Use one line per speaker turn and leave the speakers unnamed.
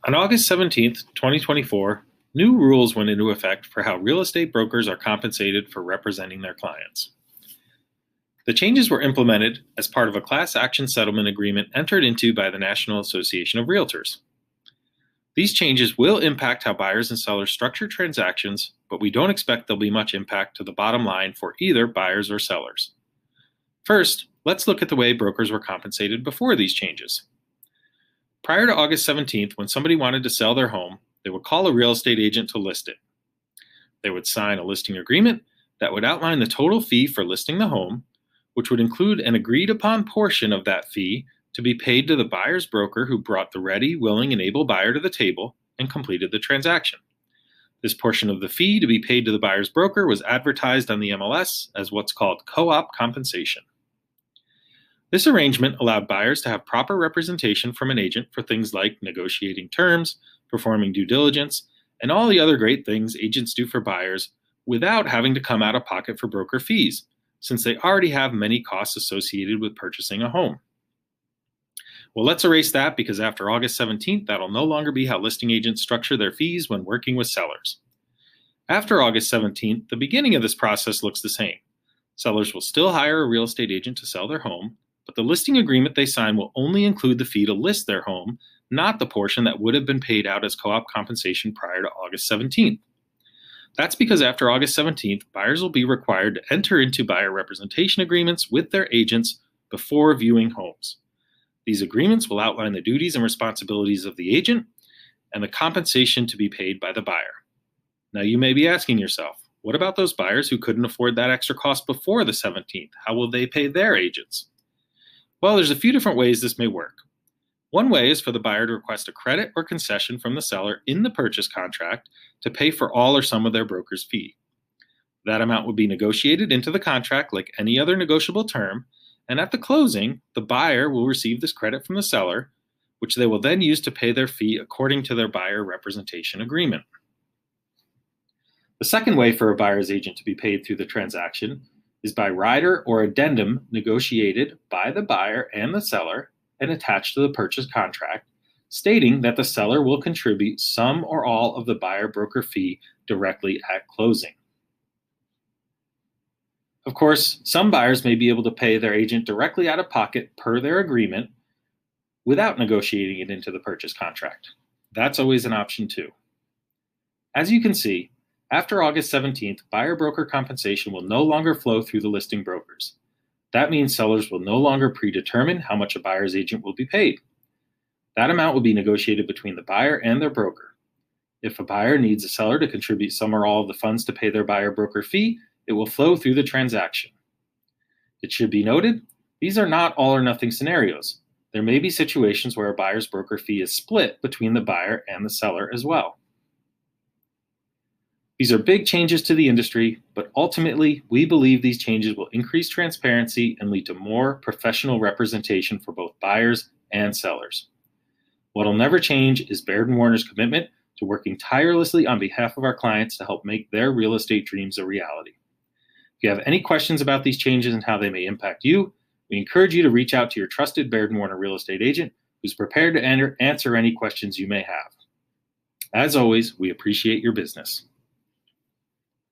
On August 17th, 2024, new rules went into effect for how real estate brokers are compensated for representing their clients. The changes were implemented as part of a class action settlement agreement entered into by the National Association of Realtors. These changes will impact how buyers and sellers structure transactions, but we don't expect there'll be much impact to the bottom line for either buyers or sellers. First, let's look at the way brokers were compensated before these changes. Prior to August 17th, when somebody wanted to sell their home, they would call a real estate agent to list it. They would sign a listing agreement that would outline the total fee for listing the home, which would include an agreed-upon portion of that fee to be paid to the buyer's broker who brought the ready, willing, and able buyer to the table and completed the transaction. This portion of the fee to be paid to the buyer's broker was advertised on the MLS as what's called co-op compensation. This arrangement allowed buyers to have proper representation from an agent for things like negotiating terms, performing due diligence, and all the other great things agents do for buyers without having to come out of pocket for broker fees, since they already have many costs associated with purchasing a home. Well, let's erase that because after August 17th, that'll no longer be how listing agents structure their fees when working with sellers. After August 17th, the beginning of this process looks the same. Sellers will still hire a real estate agent to sell their home, but the listing agreement they sign will only include the fee to list their home, not the portion that would have been paid out as co-op compensation prior to August 17th. That's because after August 17th, buyers will be required to enter into buyer representation agreements with their agents before viewing homes. These agreements will outline the duties and responsibilities of the agent and the compensation to be paid by the buyer. Now you may be asking yourself, what about those buyers who couldn't afford that extra cost before the 17th? How will they pay their agents? Well, there's a few different ways this may work. One way is for the buyer to request a credit or concession from the seller in the purchase contract to pay for all or some of their broker's fee. That amount would be negotiated into the contract like any other negotiable term, and at the closing, the buyer will receive this credit from the seller, which they will then use to pay their fee according to their buyer representation agreement. The second way for a buyer's agent to be paid through the transaction is by rider or addendum negotiated by the buyer and the seller and attached to the purchase contract, stating that the seller will contribute some or all of the buyer broker fee directly at closing. Of course, some buyers may be able to pay their agent directly out of pocket per their agreement without negotiating it into the purchase contract. That's always an option too. As you can see, after August 17th, buyer broker compensation will no longer flow through the listing brokers. That means sellers will no longer predetermine how much a buyer's agent will be paid. That amount will be negotiated between the buyer and their broker. If a buyer needs a seller to contribute some or all of the funds to pay their buyer broker fee, it will flow through the transaction. It should be noted, these are not all or nothing scenarios. There may be situations where a buyer's broker fee is split between the buyer and the seller as well. These are big changes to the industry, but ultimately, we believe these changes will increase transparency and lead to more professional representation for both buyers and sellers. What'll never change is Baird & Warner's commitment to working tirelessly on behalf of our clients to help make their real estate dreams a reality. If you have any questions about these changes and how they may impact you, we encourage you to reach out to your trusted Baird & Warner real estate agent who's prepared to answer any questions you may have. As always, we appreciate your business.